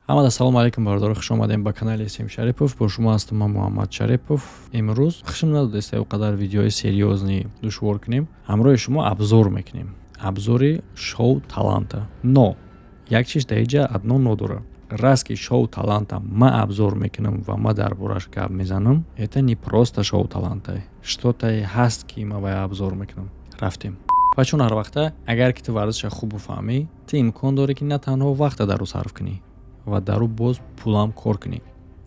ҳамада салом алейкум бардор, хуш омадем ба канали Сим Шарипов. Бо шумо ҳастам ман Муҳаммад Шарипов. Имрӯз хушим надодест ё қадар видеои серьёзни душвор кунем. ҳамроҳи шумо абзор мекунем. Абзори шоу Таланта. Но як чиз дар инҷа адно нодора. Раз ки шоу Таланта ма абзор мекунам ва ма дар бораш гап мезанам, это не просто шоу Таланта. Что-то ҳаст ки ма вай абзор мекунам. Рафтем. ва чун ҳар вақта агар ки ту варзиша хуб фаҳмӣ, ту имкон дорӣ ки на танҳо вақта дару сарф кунӣ ва дару боз пулам кор кунӣ.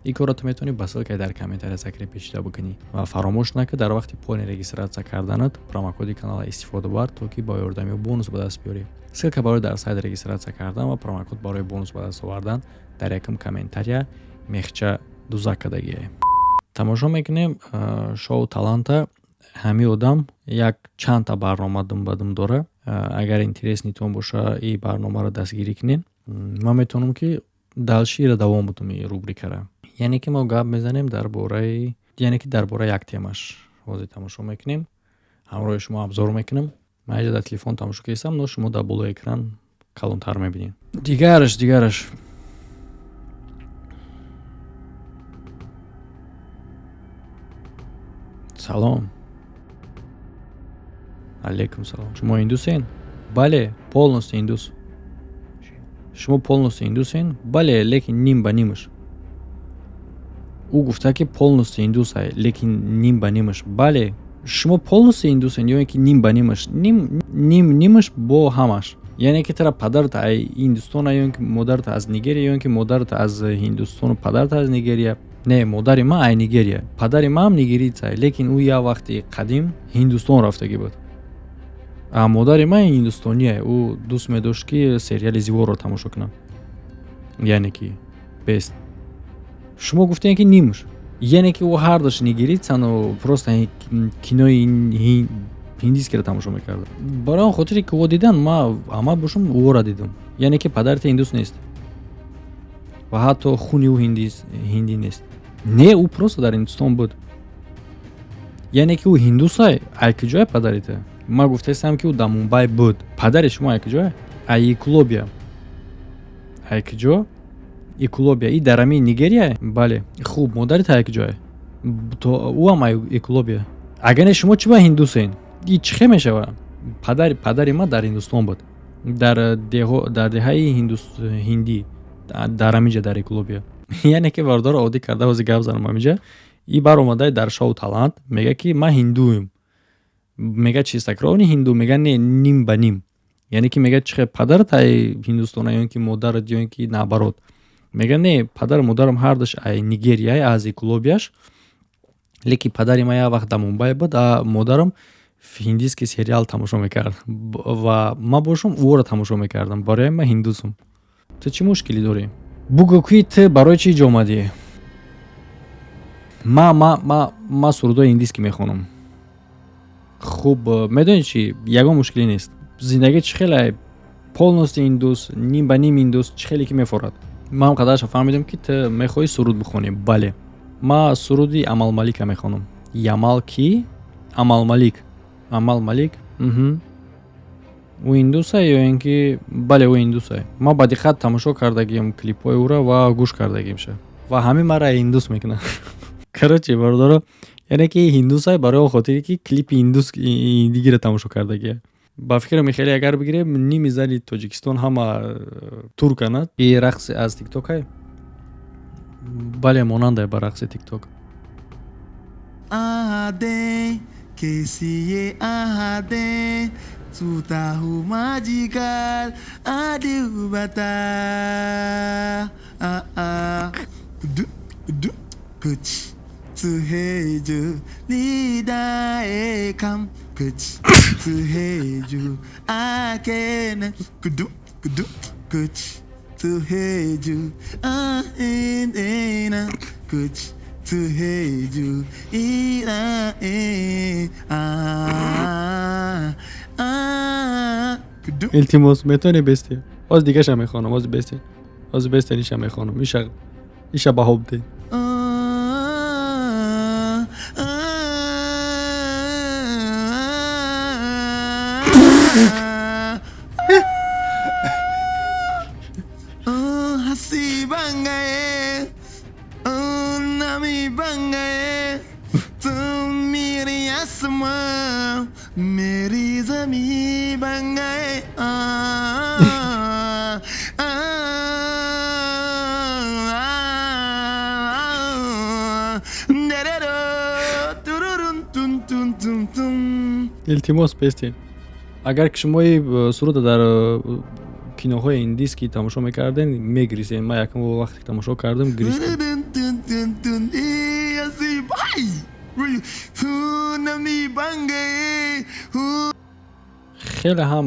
ин корро ту метавонӣ ба ссилкаи дар комментария закреп пешида бикунӣ ва фаромӯш накун дар вақти пони регистратсия карданат промокоди канала истифода бар, то ки ба ёрдами бонус ба даст биёрӣ. Ссилка барои дар сайт регистратсия кардан ва промокод барои бонус ба даст овардан дар якум комментария мехча дузак кардагие. Тамошо мекунем шоу Таланта. ҳамин одам як чандта барнома думбадум дора. Агар интереснитон боша и барномаро дастгирӣ кунед, ман метавонам ки далшира давом будам ин рубрикара. Яъне ки мо гап мезанем дар бораи як темаш. ҳозир тамошо мекунем. ҳамроҳи шумо абзор мекунам. ман инҷа дар телефон тамошо кардам, но шумо дар болои экран калонтар мебинед. Дигараш салом. Алейкум салом. Шумо индусен? Бале, полностью индус. Шумо полностью индусен? Бале, лекин ним ба нимаш. ӯ гуфта ки полностью индус ай, лекин ним ба нимаш. Бале, шумо полностью индусен ё ин ки ним ба нимаш? Нимаш бо ҳамаш. яъне ки тара падарат ай Индустон ё ин ки модарат аз Нигерия, ё ин ки модарат аз Ҳиндустону падарат аз Нигерия. Не, модари ман ай Нигерия. Падари ман ҳам нигериец ай, лекин ӯ як вақти қадим Ҳиндустон рафтагӣ буд. А модари ман ҳиндустони ай. Ӯ дӯст медошт ки сериали Зиворро тамошо кунам. яъне ки бест. шумо гуфтем ки нимаш. яъне ки ӯ ҳардаш нигерицану просто кинои ҳиндискиро тамошо мекардам. барои он хотире ки ӯ дидан, ман ама бошум ӯро дидам. яъне ки падарат ҳиндус нест. ва ҳатто хуни ӯ ҳиндӣ нест. Не, ӯ просто дар Ҳиндустон буд. яъне ки ӯ ҳиндус ай, ай куҷои падарита? ман гуфтаистам ки ӯ дар Мумбай буд. Падари шумо ай куҷои? Ай Эклобия. Ай куҷо? Эклобия. И дар ҳамин Нигерия? Бале. Хуб, модарит ай куҷои? То ӯ ҳам ай Эклобия. Агар не шумо чӣ ба ҳиндусен? И чӣ хе мешава? Падари ман дар Ҳиндустон буд. Дар деҳаи ҳиндӣ. Дар ҳаминҷа дар Эклобия. яъне ки вардора оддӣ карда ҳозир гап занам ҳаминҷа. И баромадай дар шоу Талант мега ки ман ҳиндуем. мега чистокровни ҳинду, мега не ним ба ним. яъне ки мега чихе падарат ай Ҳиндустон ё ин ки модарат ё ин ки наоборот. мега не, падару модарам ҳардаш ай Нигерия ай аз Эклобияш. лекин падари ман як вақт дар Мумбай буд, а модарам ҳиндиски сериал тамошо мекард ва ман бошум ӯро тамошо мекардам. барои ман ҳиндусам. ту чӣ мушкилӣ дорӣ? бугӯ ки ту барои чӣ ҷо омадӣ? ма сурудои ҳиндиски мехонам. хуб, медонӣ чӣ? ягон мушкилӣ нест. зиндагӣ чӣ хеле полностью индус, ним ба ним индус, чӣ хеле ки мефорад. ман ҳам қадарша фаҳмидам ки ту мехоҳӣ суруд бихонӣ. Бале. ман суруди Амал Малика мехонам. Ямал ки? Амал Малик. ӯ индус ай ё ин ки? Бале, ӯ индус ай. ман ба диққат тамошо кардагиам клипҳои ӯро ва гӯш кардагиам ша. ва ҳамин маро индус мекунад. короче бардора, яъне ки ҳиндус ай барои он хотире ки клипи ҳиндигиро тамошо кардагия. ба фикр мехелӣ агар бигирем ними зани Тоҷикистон ҳама турканад. И рақс аз тикток ай? бале, монанде ба рақси тикток. التماس метони бести. оз дигаша мехонам, оз бести ниша мехонам. иша ба ҳоб де. नमी बन गए तुम मेरी आसमां मेरी ज़मी बन गए илтимос пестин агар ки шумои суруда дар киноҳои индийский тамошо мекардем мегрисем. Ман якум вақте тамошо кардам гристем. хеле ҳам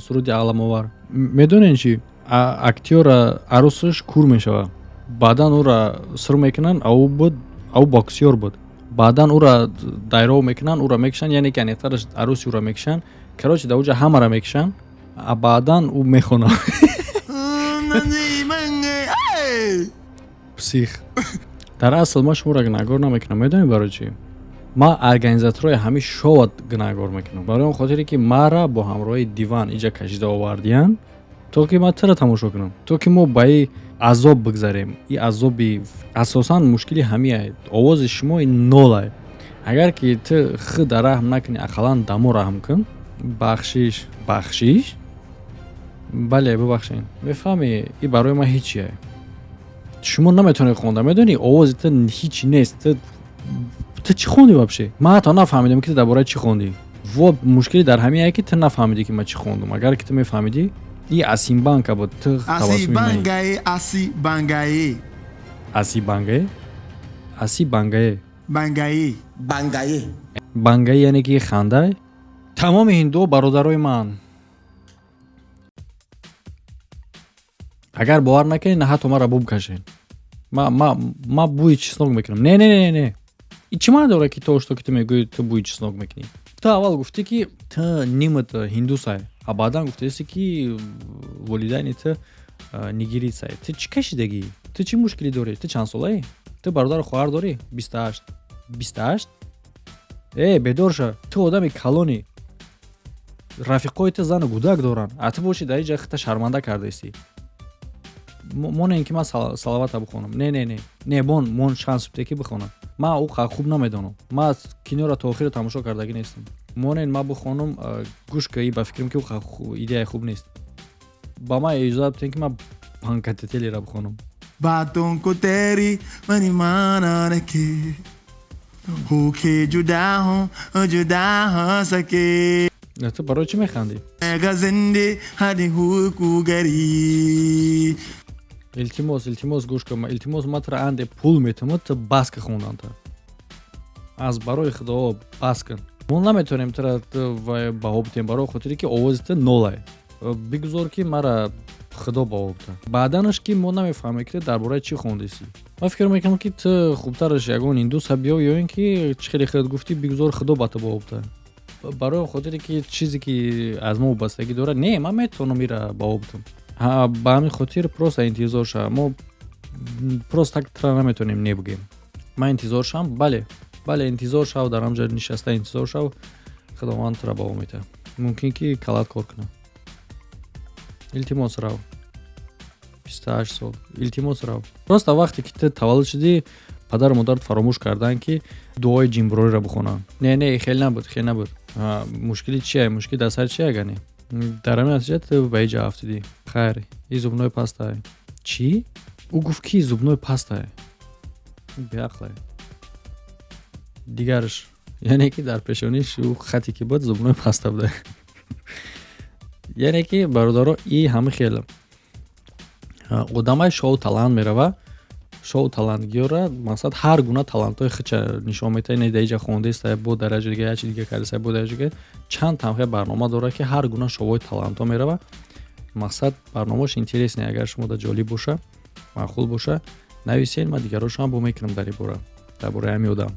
суруди аламовар. Медонен чӣ? Актёра арӯсаш кур мешавад. Баъдан ӯра сир мекунанд, ав боксёр буд. Баъдан ӯра дайров мекунанд, ӯра мекушанд, яъне ки анехтараш арӯси ӯра мекушанд. Короче дар уҷа ҳамаро мекушанд, а баъдан ӯ мехонад. Псих. Дар асл ман шуморо гуноҳгор намекунам. Медонед барои чӣ? Ман организаторои ҳамин шоуат гуноҳгор мекунам. Барои он хотире ки мара бо ҳамроҳи диван иҷа кашида овардиянд, то ки ман тира тамошо кунам. То ки мо ба и азоб бигзарем. И азоби асосан мушкили ҳамияе. Овози шумо нолае. Агар ки ту худа раҳм накунӣ, ақаллан дамо раҳм кун. Бахшиш. Бале, бибахшен. Мефаҳмӣ, и барои ман ҳичие. Шумо наметавонед хонда. Медонӣ, овози ту ҳичи нест. Ту чӣ хонди вообще? Ман ҳатто нафаҳмидам ки ту дар бораи чӣ хонди. Вот мушкили дар ҳамияе ки ту нафаҳмидӣ ки ман чӣ хондам. Агар ки ту мефаҳмидӣ, и Асимбанка буд. Ту тавассуми ман. Бангаи яъне ки хандай? Тамоми ҳиндуо бародарои ман. Агар бовар накунед, ҳатто маро бубкашед. Ман бӯи чеснок мекунам. Не. И чӣ маъно дорад ки то что ки ту мегӯӣ ту бӯи чеснок мекунӣ? Ту аввал гуфтӣ ки ту нимат ҳиндусай, а баъдан гуфтаси ки волидайни ту нигерийсай. Ту чӣ кашидагӣ? Ту чӣ мушкиле дорӣ? Ту чанд солаи? Ту бародару хоҳар дорӣ? 28? Бедор ша. Ту одами калонӣ. Рафиқои ту зану гудак доранд. А ту бошӣ дар ин ҷо худта шарманда кардаистӣ. Монем ки ман салавата бихонам. Не, мон шансубтеки бихонам. Ман уқа хуб намедонам. Ман киноро то охир тамошо кардагӣ нестам. Монен ман бихонам, гӯш кунӣ, ба фикрам ки уқа идеяи хуб нест. Ба ман иҷозат бидем ки ман панкатетелиро бихонам. बातों को तेरी मनी माना रखे हो के जुदा हो सके ту барои чӣ механдӣ? जिंदे हदी हुकू गरी илтимос гӯш кун. Илтимос ман туро анде пул метавонам, ту бас ки хондан ту. Аз барои худо бас кун. Мо наметавонем туро баҳо бидем барои хотире ки овози ту нолае. Бигузор ки мара худо баҳо бида. Баъданаш ки мо намефаҳмем ки ту дар бораи чӣ хондисӣ. Ман фикр мекунам ки ту хубтараш ягон индуса биё ё ин ки чӣ хеле хеле гуфтӣ бигузор худо ба ту баҳо бида. Барои хотире ки чизе ки аз мо вобастагӣ дорад, не, ман метавонам ира баҳо бидам. Ба ҳамин хотир просто интизор шав. Мо просто так тра наметавонем не бигем. Ман интизор шавам, бале интизор шав, дар ҳамҷа нишаста интизор шав. Худованд тра баҳо мета. Мумкин ки калат кор кунам. Илтимос рав. 28 сол. Илтимос рав. Просто вақте ки ту таваллуд шудӣ, падару модарат фаромӯш карданд ки дуои ҷимбуроиро бихонанд. Не, хел набуд. Мушкили чие? Мушкили дар сари чие гани? Дар ҳамин натиҷа ту ба иҷа афтидӣ. Хайр, и зубной пастае. Чӣ? Ӯ гуфт ки зубной пастае. Беақлае. Дигарш, яъне ки дар пешониш ӯ хате ки буд зубной паста буда. Яъне ки бародаро и ҳама хеле одамай шоу талант мерава. Шоу талантгиёра мақсад ҳар гуна талантҳои худша нишон метаҳад. Не дар иҷа хондеста, бо дараҷа дига ячи дига кардеста, бо дараҷа дига чанд тамхе барнома дорад ки ҳар гуна шоуҳои талантҳо мерава. Мақсад барномааш интересне. Агар шумода ҷолиб боша, маъқул боша, нависед. Ман дигарошам бо мекунам дар ин бора. Дар бораи ҳамин одам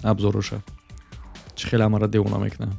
абзороша. Чӣ хеле ҳамаро девона мекунам.